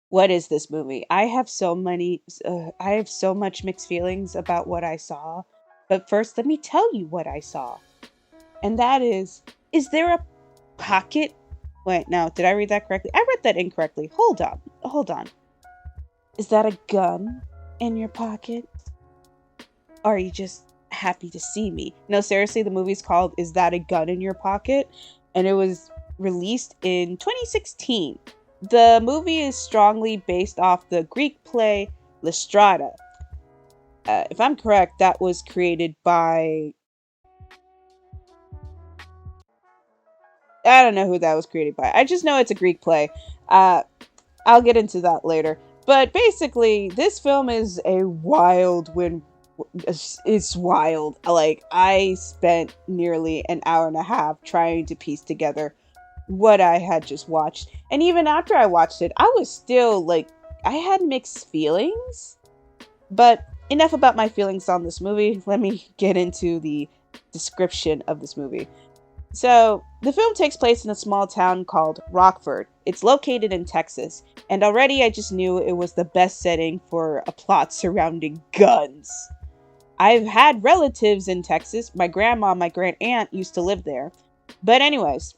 What is this movie? I have so much mixed feelings about what I saw. But first, let me tell you what I saw. And that is there a pocket? Wait, no, did I read that correctly? I read that incorrectly. Hold on. Hold on. Is that a gun in your pocket? Or are you just happy to see me? No, seriously, the movie's called Is That a Gun in Your Pocket? And it was released in 2016. The movie is strongly based off the Greek play Lystrata. If I'm correct, that was created by. I don't know who that was created by. I just know it's a Greek play. Uh, I'll get into that later. But basically, this film is a wild win. It's wild. Like, I spent nearly an hour and a half trying to piece together what I had just watched. And even after I watched it, I was still like, I had mixed feelings. But enough about my feelings on this movie. Let me get into the description of this movie. So, the film takes place in a small town called Rockford. It's located in Texas, and already I just knew it was the best setting for a plot surrounding guns. I've had relatives in Texas. My grandma, my grand aunt used to live there. But anyways,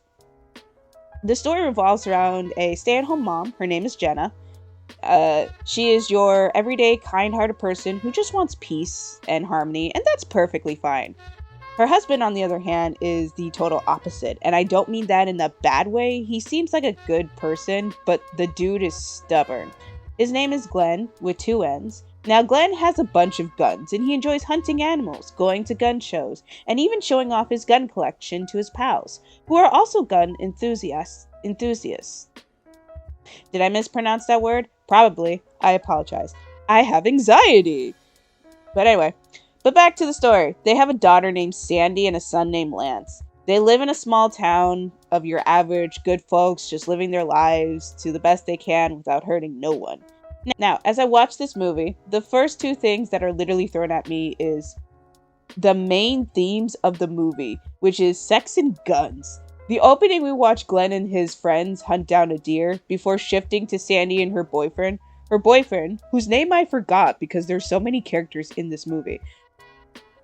the story revolves around a stay-at-home mom. Her name is Jenna. She is your everyday kind-hearted person who just wants peace and harmony, and that's perfectly fine. Her husband, on the other hand, is the total opposite, and I don't mean that in a bad way. He seems like a good person, but the dude is stubborn. His name is Glenn, with two N's. Now, Glenn has a bunch of guns, and he enjoys hunting animals, going to gun shows, and even showing off his gun collection to his pals, who are also gun enthusiasts. Did I mispronounce that word? Probably. I apologize. I have anxiety. But anyway, but back to the story. They have a daughter named Sandy and a son named Lance. They live in a small town of your average good folks, just living their lives to the best they can without hurting no one. Now, as I watch this movie, the first two things that are literally thrown at me is the main themes of the movie, which is sex and guns. The opening, we watch Glenn and his friends hunt down a deer before shifting to Sandy and her boyfriend. Her boyfriend, whose name I forgot because there's so many characters in this movie.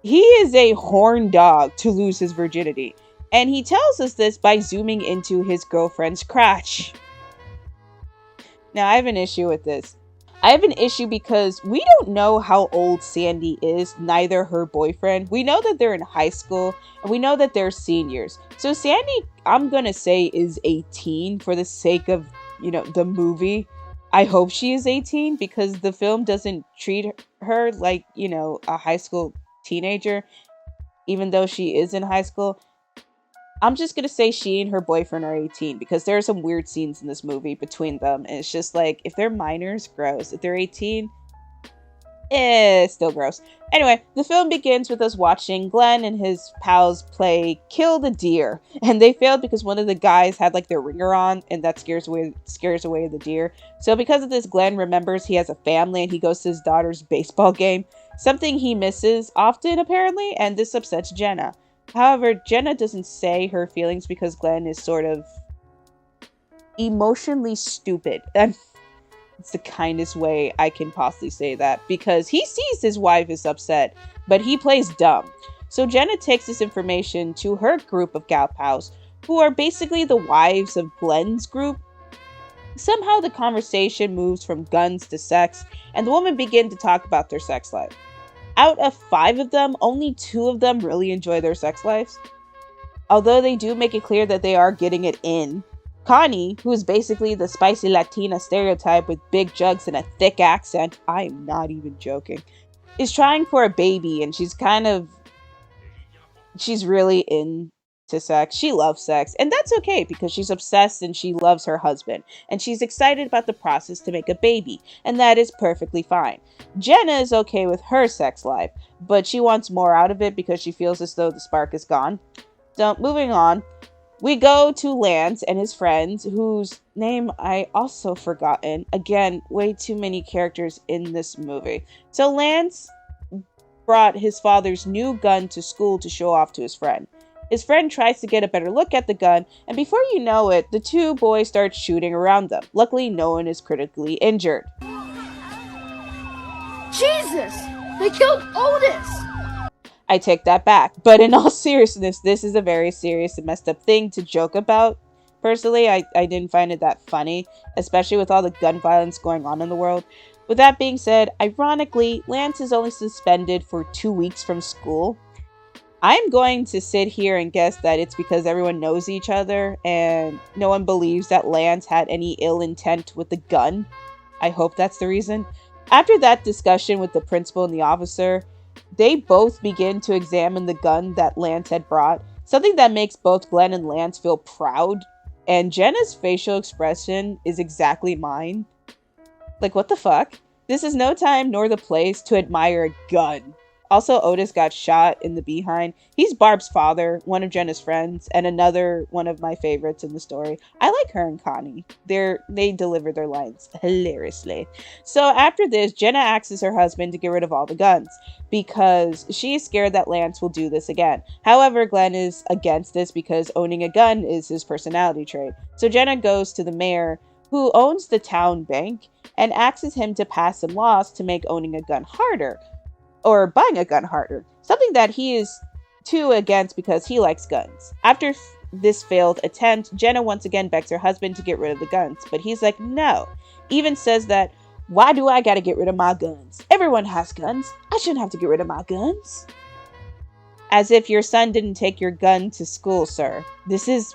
He is a horn dog to lose his virginity. And he tells us this by zooming into his girlfriend's crotch. Now, I have an issue with this. I have an issue because we don't know how old Sandy is, neither her boyfriend. We know that they're in high school, and we know that they're seniors. So Sandy, I'm gonna say, is 18 for the sake of, the movie. I hope she is 18 because the film doesn't treat her like, a high school teenager, even though she is in high school. I'm just gonna say she and her boyfriend are 18 because there are some weird scenes in this movie between them, and it's just like, if they're minors, gross. If they're 18, still gross. Anyway, the film begins with us watching Glenn and his pals play Kill the Deer, and they failed because one of the guys had like their ringer on, and that scares away the deer. So because of this, Glenn remembers he has a family and he goes to his daughter's baseball game, something he misses often apparently, and this upsets Jenna. However, Jenna doesn't say her feelings because Glenn is sort of emotionally stupid. And it's the kindest way I can possibly say that, because he sees his wife is upset, but he plays dumb. So Jenna takes this information to her group of gal pals, who are basically the wives of Glenn's group. Somehow the conversation moves from guns to sex, and the women begin to talk about their sex life. Out of 5 of them, only 2 of them really enjoy their sex lives. Although they do make it clear that they are getting it in. Connie, who is basically the spicy Latina stereotype with big jugs and a thick accent, I am not even joking, is trying for a baby, and she's really into sex. She loves sex, and that's okay because she's obsessed and she loves her husband, and she's excited about the process to make a baby, and that is perfectly fine. Jenna is okay with her sex life, but she wants more out of it because she feels as though the spark is gone. So, moving on, we go to Lance and his friends, whose name I also forgotten. Again, way too many characters in this movie. So Lance brought his father's new gun to school to show off to his friend. His friend tries to get a better look at the gun, and before you know it, the two boys start shooting around them. Luckily, no one is critically injured. Jesus! They killed Otis! I take that back. But in all seriousness, this is a very serious and messed up thing to joke about. Personally, I didn't find it that funny, especially with all the gun violence going on in the world. With that being said, ironically, Lance is only suspended for 2 weeks from school. I'm going to sit here and guess that it's because everyone knows each other and no one believes that Lance had any ill intent with the gun. I hope that's the reason. After that discussion with the principal and the officer, they both begin to examine the gun that Lance had brought, something that makes both Glenn and Lance feel proud. And Jenna's facial expression is exactly mine. Like, what the fuck? This is no time nor the place to admire a gun. Also, Otis got shot in the behind. He's Barb's father, one of Jenna's friends, and another one of my favorites in the story. I like her and Connie. They deliver their lines hilariously. So after this, Jenna asks her husband to get rid of all the guns because she is scared that Lance will do this again. However, Glenn is against this because owning a gun is his personality trait. So Jenna goes to the mayor, who owns the town bank, and asks him to pass some laws to make owning a gun harder. Or buying a gun harder. Something that he is too against because he likes guns. After this failed attempt, Jenna once again begs her husband to get rid of the guns, but he's like, no. Even says that, why do I gotta get rid of my guns? Everyone has guns. I shouldn't have to get rid of my guns. As if your son didn't take your gun to school, sir. This is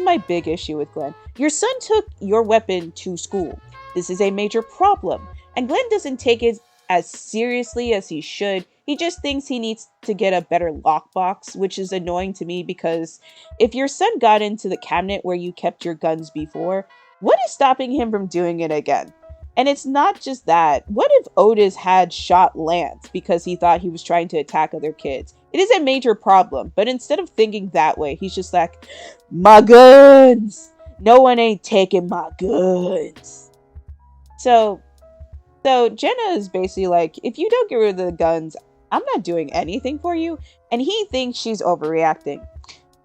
my big issue with Glenn. Your son took your weapon to school. This is a major problem. And Glenn doesn't take it as seriously as he should. He just thinks he needs to get a better lockbox, which is annoying to me because if your son got into the cabinet where you kept your guns before, what is stopping him from doing it again? And it's not just that. What if Otis had shot Lance because he thought he was trying to attack other kids? It is a major problem, but instead of thinking that way, he's just like, my guns! No one ain't taking my guns. So Jenna is basically like, if you don't get rid of the guns, I'm not doing anything for you. And he thinks she's overreacting.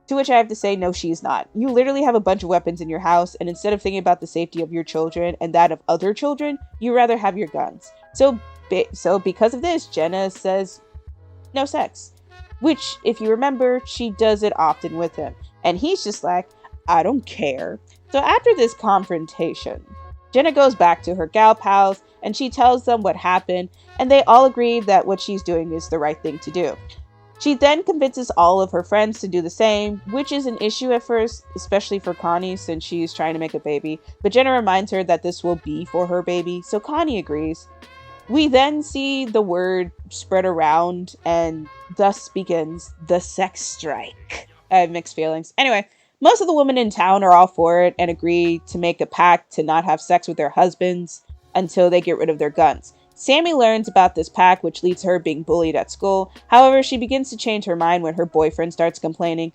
To which I have to say, no, she's not. You literally have a bunch of weapons in your house, and instead of thinking about the safety of your children and that of other children, you rather have your guns. So because of this, Jenna says no sex. Which, if you remember, she does it often with him. And he's just like, I don't care. So after this confrontation, Jenna goes back to her gal pals, and she tells them what happened, and they all agree that what she's doing is the right thing to do. She then convinces all of her friends to do the same, which is an issue at first, especially for Connie since she's trying to make a baby, but Jenna reminds her that this will be for her baby, so Connie agrees. We then see the word spread around, and thus begins the sex strike. I have mixed feelings. Anyway, most of the women in town are all for it and agree to make a pact to not have sex with their husbands until they get rid of their guns. Sammy learns about this pact, which leads to her being bullied at school. However, she begins to change her mind when her boyfriend starts complaining.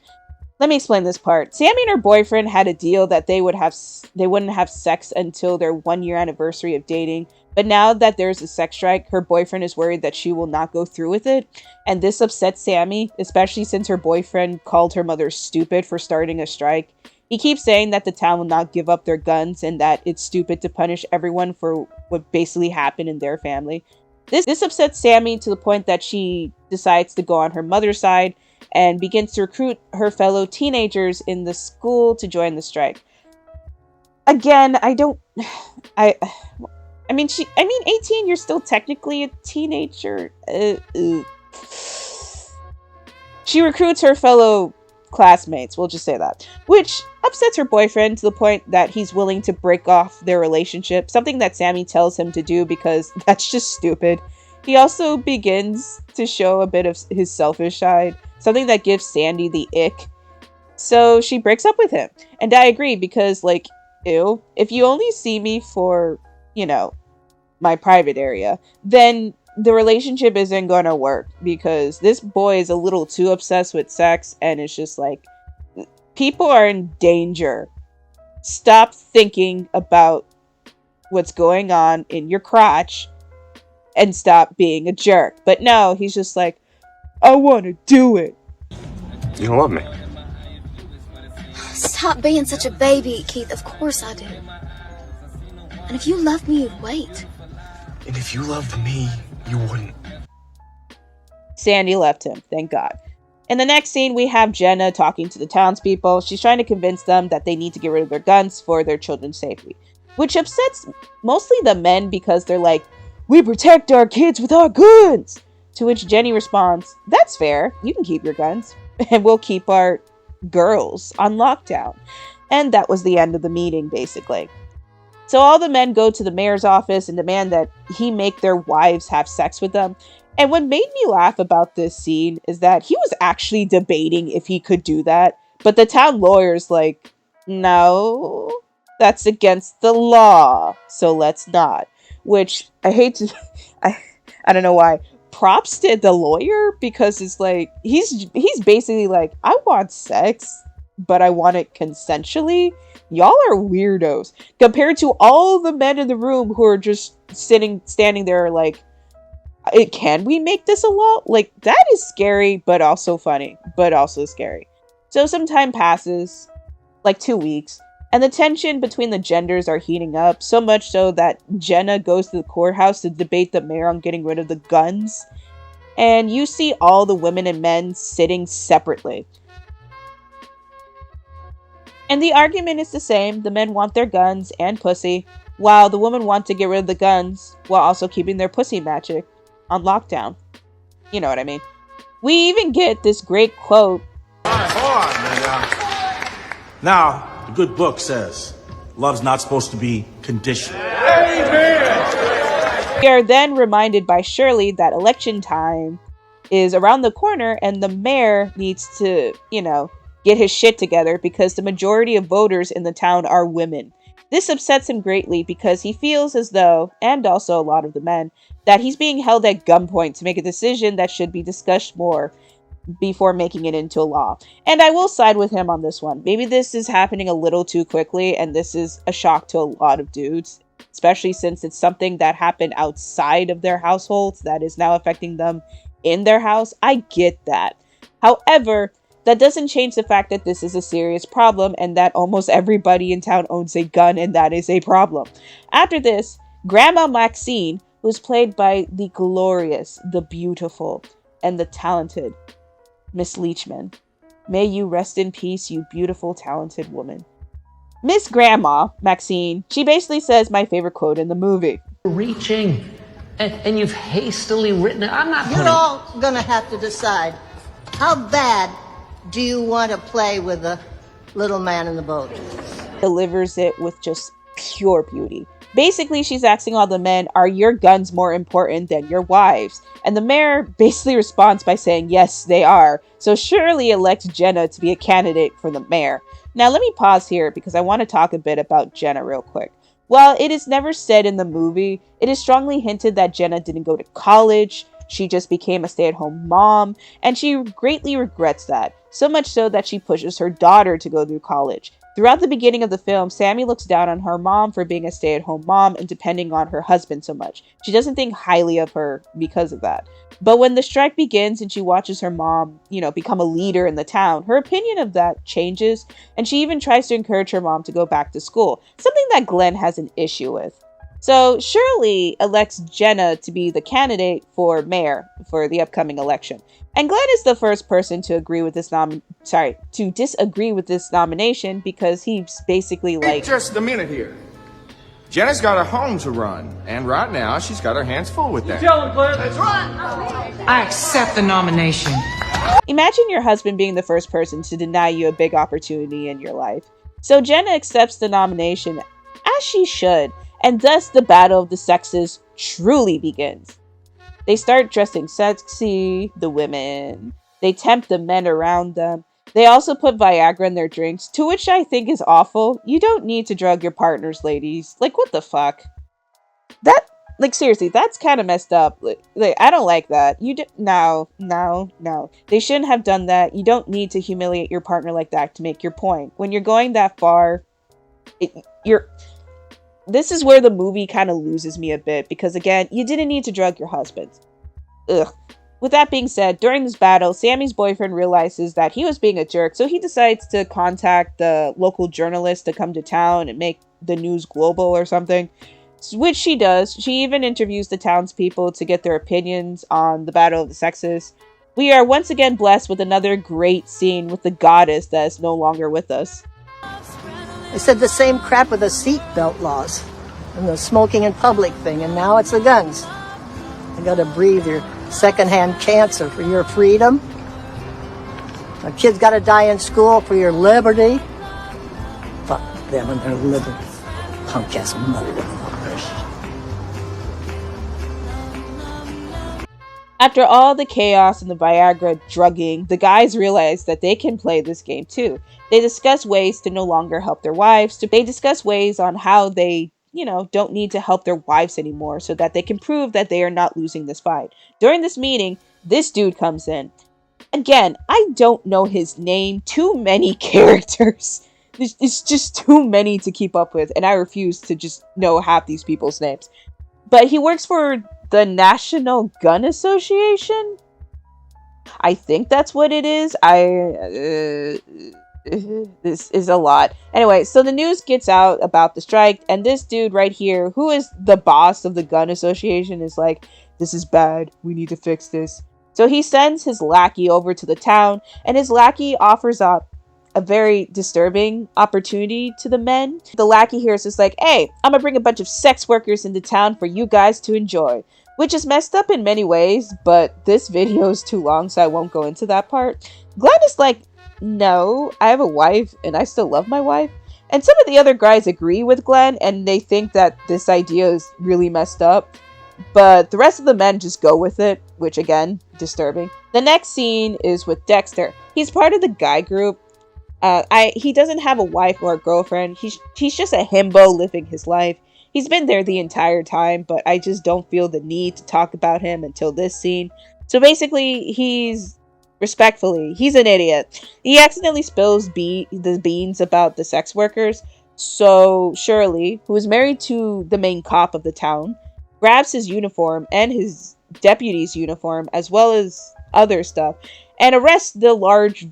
Let me explain this part. Sammy and her boyfriend had a deal that they wouldn't have sex until their 1-year anniversary of dating. But now that there's a sex strike, her boyfriend is worried that she will not go through with it. And this upsets Sammy, especially since her boyfriend called her mother stupid for starting a strike. He keeps saying that the town will not give up their guns and that it's stupid to punish everyone for what basically happened in their family. This upsets Sammy to the point that she decides to go on her mother's side and begins to recruit her fellow teenagers in the school to join the strike. Again, I mean 18, you're still technically a teenager. She recruits her fellow classmates, we'll just say that, which upsets her boyfriend to the point that he's willing to break off their relationship, something that Sammy tells him to do because that's just stupid. He also begins to show a bit of his selfish side, something that gives Sandy the ick. So she breaks up with him. And I agree because, like, ew, if you only see me for, my private area, then the relationship isn't gonna work because this boy is a little too obsessed with sex and it's just like, people are in danger. Stop thinking about what's going on in your crotch and stop being a jerk. But no, he's just like, I want to do it. You don't love me. Stop being such a baby, Keith. Of course I do. And if you loved me, you'd wait. And if you loved me, you wouldn't. Sandy left him, thank God. In the next scene, we have Jenna talking to the townspeople. She's trying to convince them that they need to get rid of their guns for their children's safety, which upsets mostly the men because they're like, "We protect our kids with our guns!" To which Jenny responds, "That's fair. You can keep your guns, and we'll keep our girls on lockdown." And that was the end of the meeting, basically. So all the men go to the mayor's office and demand that he make their wives have sex with them. And what made me laugh about this scene is that he was actually debating if he could do that, but the town lawyer's like, "No, that's against the law, so let's not." Which I hate to, I don't know why. Props to the lawyer, because it's like he's basically like, "I want sex, but I want it consensually. Y'all are weirdos," compared to all the men in the room who are just standing there like, "Can we make this a law?" Like, that is scary, but also funny, but also scary. So some time passes, like 2 weeks, and the tension between the genders are heating up, so much so that Jenna goes to the courthouse to debate the mayor on getting rid of the guns. And you see all the women and men sitting separately. And the argument is the same. The men want their guns and pussy, while the women want to get rid of the guns while also keeping their pussy magic on lockdown. You know what I mean. We even get this great quote. Now, the good book says, love's not supposed to be conditional. We are then reminded by Shirley that election time is around the corner and the mayor needs to, get his shit together because the majority of voters in the town are women. This upsets him greatly because he feels as though, and also a lot of the men, that he's being held at gunpoint to make a decision that should be discussed more before making it into a law. And I will side with him on this one. Maybe this is happening a little too quickly, and this is a shock to a lot of dudes, especially since it's something that happened outside of their households that is now affecting them in their house. I get that. However, that doesn't change the fact that this is a serious problem and that almost everybody in town owns a gun, and that is a problem. After this, Grandma Maxine, who's played by the glorious, the beautiful, and the talented Miss Leachman. May you rest in peace, you beautiful, talented woman. Miss Grandma Maxine, she basically says my favorite quote in the movie. Reaching, and you've hastily written it. I'm not. You're all gonna have to decide, how bad do you want to play with the little man in the boat? Delivers it with just pure beauty. Basically, she's asking all the men, are your guns more important than your wives? And the mayor basically responds by saying, yes, they are. So Shirley elects Jenna to be a candidate for the mayor. Now, let me pause here because I want to talk a bit about Jenna real quick. While it is never said in the movie, it is strongly hinted that Jenna didn't go to college. She just became a stay-at-home mom, and she greatly regrets that. So much so that she pushes her daughter to go through college. Throughout the beginning of the film, Sammy looks down on her mom for being a stay-at-home mom and depending on her husband so much. She doesn't think highly of her because of that. But when the strike begins and she watches her mom, become a leader in the town, her opinion of that changes, and she even tries to encourage her mom to go back to school, something that Glenn has an issue with. So Shirley elects Jenna to be the candidate for mayor for the upcoming election. And Glenn is the first person to agree with this to disagree with this nomination because he's basically like, just a minute here. Jenna's got a home to run, and right now she's got her hands full with that. That's right. I accept the nomination. Imagine your husband being the first person to deny you a big opportunity in your life. So Jenna accepts the nomination, as she should, and thus the battle of the sexes truly begins. They start dressing sexy, the women. They tempt the men around them. They also put Viagra in their drinks, to which I think is awful. You don't need to drug your partners, ladies. Like, what the fuck? Seriously, that's kind of messed up. I don't like that. No. They shouldn't have done that. You don't need to humiliate your partner like that to make your point. When you're going that far, this is where the movie kind of loses me a bit, because again, you didn't need to drug your husband. Ugh. With that being said, during this battle, Sammy's boyfriend realizes that he was being a jerk, so he decides to contact the local journalist to come to town and make the news global or something, which she does. She even interviews the townspeople to get their opinions on the Battle of the Sexes. We are once again blessed with another great scene with the goddess that is no longer with us. They said the same crap with the seatbelt laws and the smoking in public thing, and now it's the guns. You gotta breathe your secondhand cancer for your freedom. A kid's gotta die in school for your liberty. Fuck them and their liberty. Punk-ass motherfuckers. After all the chaos and the Viagra drugging, the guys realize that they can play this game too. They discuss ways to no longer help their wives. They discuss ways on how they, don't need to help their wives anymore so that they can prove that they are not losing this fight. During this meeting, this dude comes in. Again, I don't know his name. Too many characters. It's just too many to keep up with, and I refuse to just know half these people's names. But he works for the National Gun Association? I think that's what it is. This is a lot. Anyway, so the news gets out about the strike, and this dude right here, who is the boss of the gun association, is like, this is bad. We need to fix this. So he sends his lackey over to the town, and his lackey offers up a very disturbing opportunity to the men. The lackey here is just like, hey, I'm gonna bring a bunch of sex workers into town for you guys to enjoy. Which is messed up in many ways, but this video is too long, so I won't go into that part. Glenn is like, no, I have a wife, and I still love my wife. And some of the other guys agree with Glenn, and they think that this idea is really messed up. But the rest of the men just go with it, which again, disturbing. The next scene is with Dexter. He's part of the guy group. He doesn't have a wife or a girlfriend. He's just a himbo living his life. He's been there the entire time, but I just don't feel the need to talk about him until this scene. So basically, he's an idiot. He accidentally spills the beans about the sex workers. So Shirley, who is married to the main cop of the town, grabs his uniform and his deputy's uniform, as well as other stuff, and arrests the large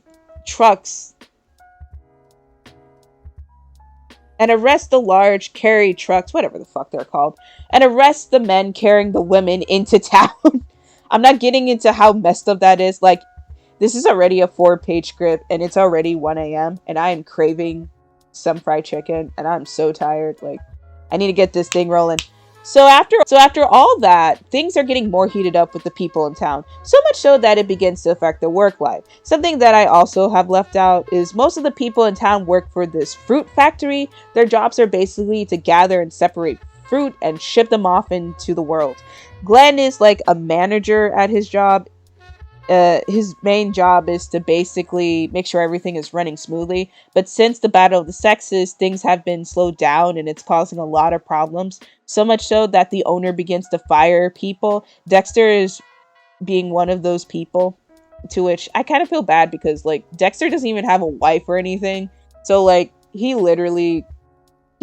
carry trucks, whatever the fuck they're called, and arrest the men carrying the women into town. I'm not getting into how messed up that is. Like, this is already a 4-page script, and it's already 1 a.m., and I am craving some fried chicken, and I'm so tired. Like, I need to get this thing rolling. So after all that, things are getting more heated up with the people in town. So much so that it begins to affect their work life. Something that I also have left out is most of the people in town work for this fruit factory. Their jobs are basically to gather and separate fruit and ship them off into the world. Glenn is like a manager at his job. His main job is to basically make sure everything is running smoothly. But since the Battle of the Sexes, things have been slowed down and it's causing a lot of problems. So much so that the owner begins to fire people. Dexter is being one of those people, to which I kind of feel bad because, like, Dexter doesn't even have a wife or anything. So, like, he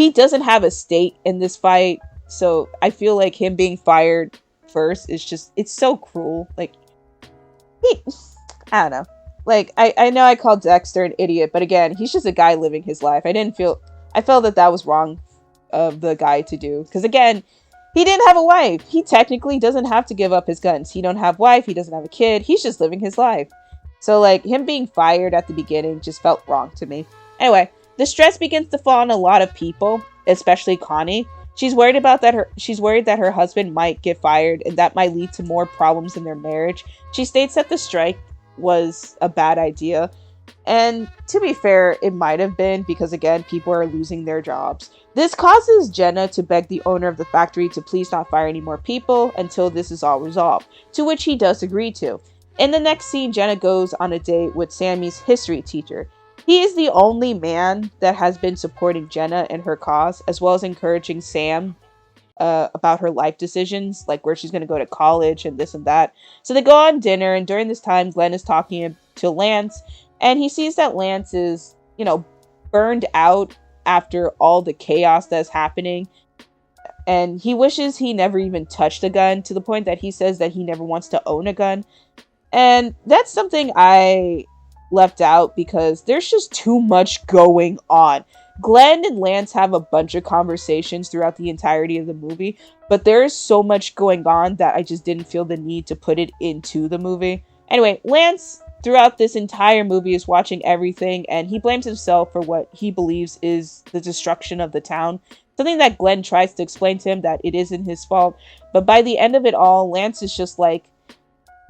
doesn't have a stake in this fight. So I feel like him being fired first is just, it's so cruel. Like, I don't know. Like, I know I called Dexter an idiot, but again, he's just a guy living his life. I felt that was wrong of the guy to do. Because again, he didn't have a wife. He technically doesn't have to give up his guns. He don't have a wife. He doesn't have a kid. He's just living his life. So, like, him being fired at the beginning just felt wrong to me. Anyway, the stress begins to fall on a lot of people, especially Connie. She's worried that her husband might get fired, and that might lead to more problems in their marriage. She states that the strike was a bad idea. And to be fair, it might have been because, again, people are losing their jobs. This causes Jenna to beg the owner of the factory to please not fire any more people until this is all resolved, to which he does agree to. In the next scene, Jenna goes on a date with Sammy's history teacher. He is the only man that has been supporting Jenna and her cause, as well as encouraging Sam about her life decisions, like where she's going to go to college and this and that. So they go on dinner, and during this time, Glenn is talking to Lance, and he sees that Lance is, burned out after all the chaos that's happening. And he wishes he never even touched a gun, to the point that he says that he never wants to own a gun. And that's something I left out because there's just too much going on. Glenn and Lance have a bunch of conversations throughout the entirety of the movie, but there is so much going on that I just didn't feel the need to put it into the movie. Anyway, Lance, throughout this entire movie, is watching everything, and he blames himself for what he believes is the destruction of the town. Something that Glenn tries to explain to him that it isn't his fault. But by the end of it all, Lance is just like,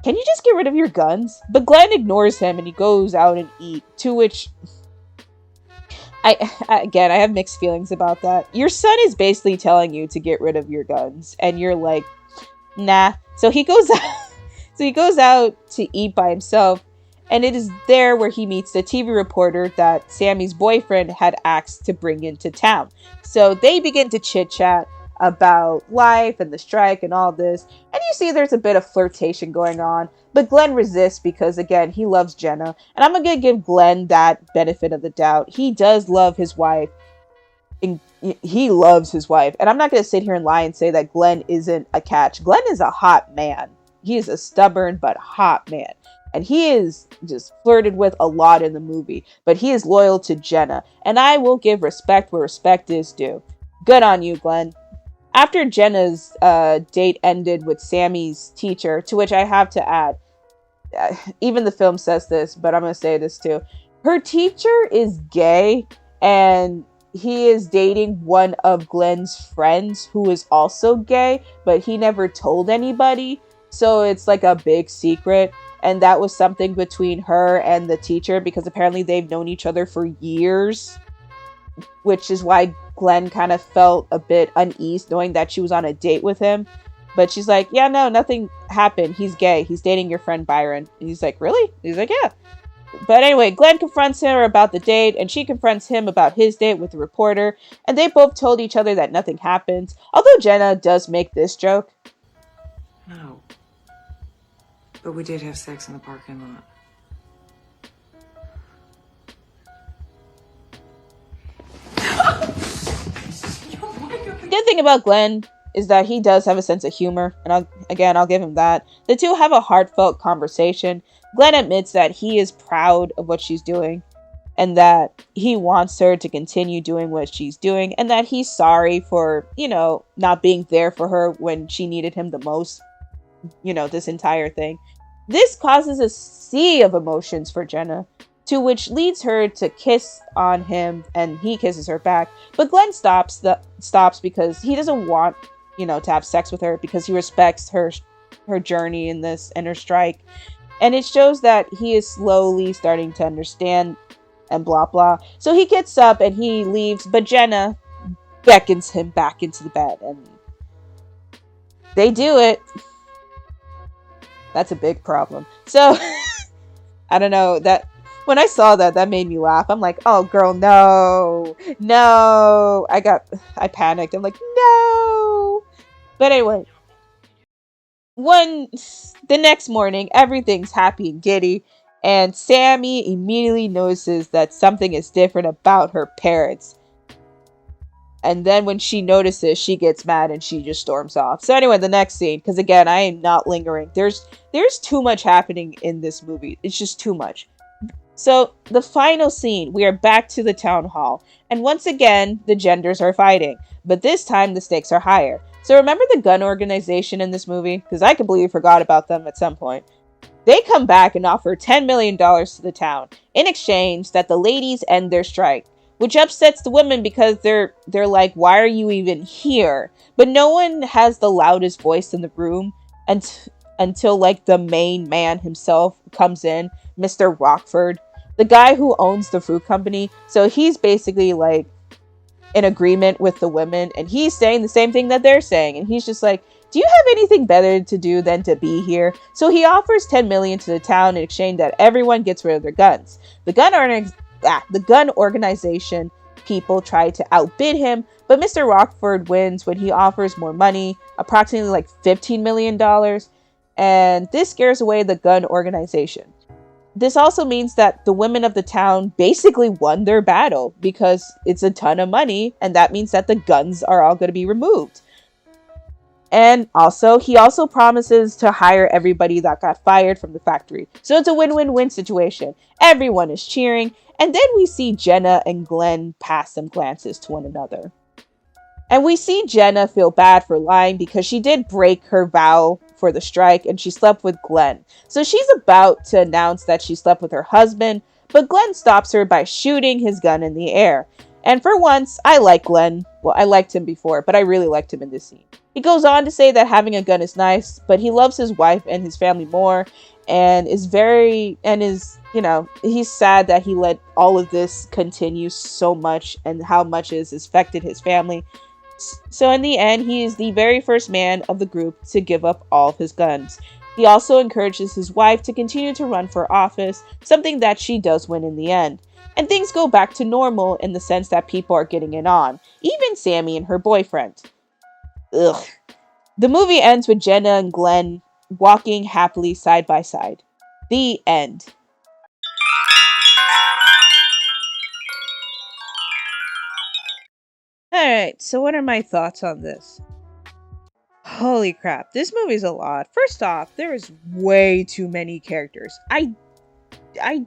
can you just get rid of your guns? But Glenn ignores him and he goes out and eat. To which, I have mixed feelings about that. Your son is basically telling you to get rid of your guns, and you're like, nah. So he goes out to eat by himself, and it is there where he meets the TV reporter that Sammy's boyfriend had asked to bring into town. So they begin to chit chat about life and the strike and all this, and you see there's a bit of flirtation going on, but Glenn resists because, again, he loves Jenna, and I'm gonna give Glenn that benefit of the doubt. He does love his wife, and he loves his wife, and I'm not gonna sit here and lie and say that Glenn isn't a catch. Glenn is a hot man. He is a stubborn but hot man, and he is just flirted with a lot in the movie, but he is loyal to Jenna, and I will give respect where respect is due. Good on you, Glenn. After Jenna's date ended with Sammy's teacher, to which I have to add, even the film says this, but I'm going to say this too. Her teacher is gay, and he is dating one of Glenn's friends who is also gay, but he never told anybody. So it's like a big secret. And that was something between her and the teacher, because apparently they've known each other for years, which is why Glenn kind of felt a bit uneasy knowing that she was on a date with him. But she's like, yeah, no, nothing happened. He's gay. He's dating your friend Byron. And he's like, really? He's like, yeah. But anyway, Glenn confronts her about the date, and she confronts him about his date with the reporter. And they both told each other that nothing happened. Although Jenna does make this joke. No. But we did have sex in the parking lot. The good thing about Glenn is that he does have a sense of humor, and I'll give him that. The two have a heartfelt conversation. Glenn admits that he is proud of what she's doing, and that he wants her to continue doing what she's doing, and that he's sorry for, not being there for her when she needed him the most, this entire thing. This causes a sea of emotions for Jenna, to which leads her to kiss on him, and he kisses her back. But Glenn stops because he doesn't want, to have sex with her, because he respects her journey in this and her strike. And it shows that he is slowly starting to understand and blah blah. So he gets up and he leaves, but Jenna beckons him back into the bed, and they do it. That's a big problem. So I don't know, that when I saw that made me laugh. I'm like, oh girl, no. I panicked. I'm like, no. But anyway, the next morning, everything's happy and giddy, and Sammy immediately notices that something is different about her parents. And then when she notices, she gets mad and she just storms off. So anyway, the next scene, because again, I am not lingering. There's too much happening in this movie. It's just too much. So the final scene, we are back to the town hall. And once again, the genders are fighting. But this time, the stakes are higher. So remember the gun organization in this movie? Because I completely forgot about them at some point. They come back and offer $10 million to the town in exchange that the ladies end their strike, which upsets the women because they're like, why are you even here? But no one has the loudest voice in the room until like the main man himself comes in, Mr. Rockford, the guy who owns the fruit company. So he's basically like in agreement with the women, and he's saying the same thing that they're saying, and he's just like, do you have anything better to do than to be here? So he offers $10 million to the town in exchange that everyone gets rid of their guns. The gun organization people try to outbid him, but Mr. Rockford wins when he offers more money, approximately like $15 million, and this scares away the gun organization. This also means that the women of the town basically won their battle because it's a ton of money, and that means that the guns are all going to be removed. And he also promises to hire everybody that got fired from the factory. So it's a win-win-win situation. Everyone is cheering. And then we see Jenna and Glenn pass some glances to one another. And we see Jenna feel bad for lying because she did break her vow for the strike and she slept with Glenn. So she's about to announce that she slept with her husband, but Glenn stops her by shooting his gun in the air. And for once, I like Glenn. Well, I liked him before, but I really liked him in this scene. He goes on to say that having a gun is nice, but he loves his wife and his family more and he's sad that he let all of this continue so much and how much it has affected his family. So in the end, he is the very first man of the group to give up all of his guns. He also encourages his wife to continue to run for office, something that she does win in the end. And things go back to normal in the sense that people are getting it on, even Sammy and her boyfriend. Ugh. The movie ends with Jenna and Glenn walking happily side by side. The end. Alright, so what are my thoughts on this? Holy crap, this movie's a lot. First off, there is way too many characters. I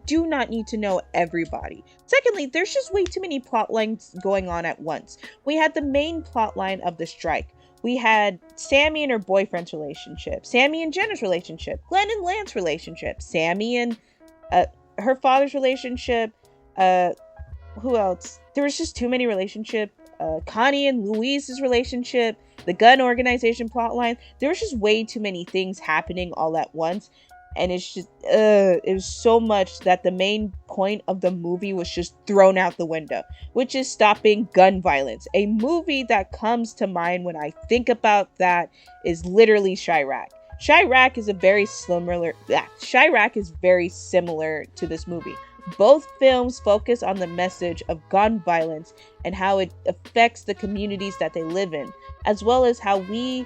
do not need to know everybody. Secondly, there's just way too many plot lines going on at once. We had the main plot line of the strike. We had Sammy and her boyfriend's relationship, Sammy and Jenna's relationship, Glenn and Lance's relationship, Sammy and her father's relationship, who else? There was just too many relationships. Connie and Louise's relationship, the gun organization plotline. There was just way too many things happening all at once. And it's just, it was so much that the main point of the movie was just thrown out the window, which is stopping gun violence. A movie that comes to mind when I think about that is literally Chirac. Chirac is very similar to this movie. Both films focus on the message of gun violence and how it affects the communities that they live in, as well as how we,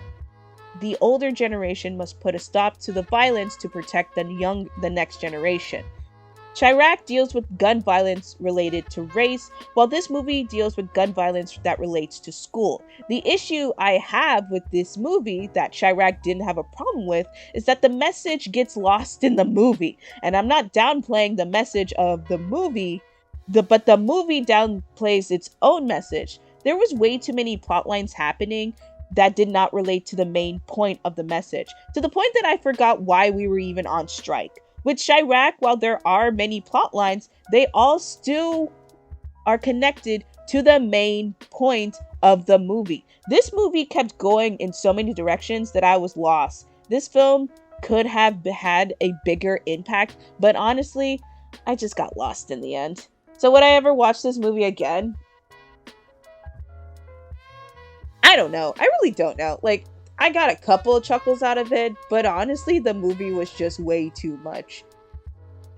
the older generation, must put a stop to the violence to protect the next generation. Chirac deals with gun violence related to race, while this movie deals with gun violence that relates to school. The issue I have with this movie that Chirac didn't have a problem with is that the message gets lost in the movie. And I'm not downplaying the message of the movie, but the movie downplays its own message. There was way too many plot lines happening that did not relate to the main point of the message, to the point that I forgot why we were even on strike. With Chirac, while there are many plot lines, they all still are connected to the main point of the movie. This movie kept going in so many directions that I was lost. This film could have had a bigger impact, but honestly, I just got lost in the end. So would I ever watch this movie again? I don't know. I really don't know. Like, I got a couple of chuckles out of it, but honestly, the movie was just way too much.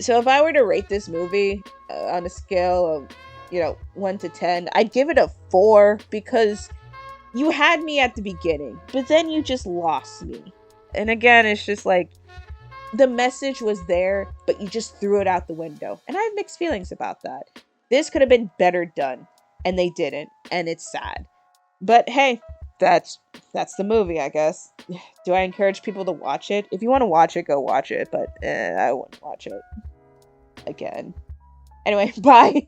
So if I were to rate this movie on a scale of, 1 to 10, I'd give it a 4 because you had me at the beginning, but then you just lost me. And again, it's just like, the message was there, but you just threw it out the window. And I have mixed feelings about that. This could have been better done, and they didn't, and it's sad. But hey, that's the movie, I guess. Do I encourage people to watch it? If you want to watch it, go watch it, but I wouldn't watch it again. Anyway, bye.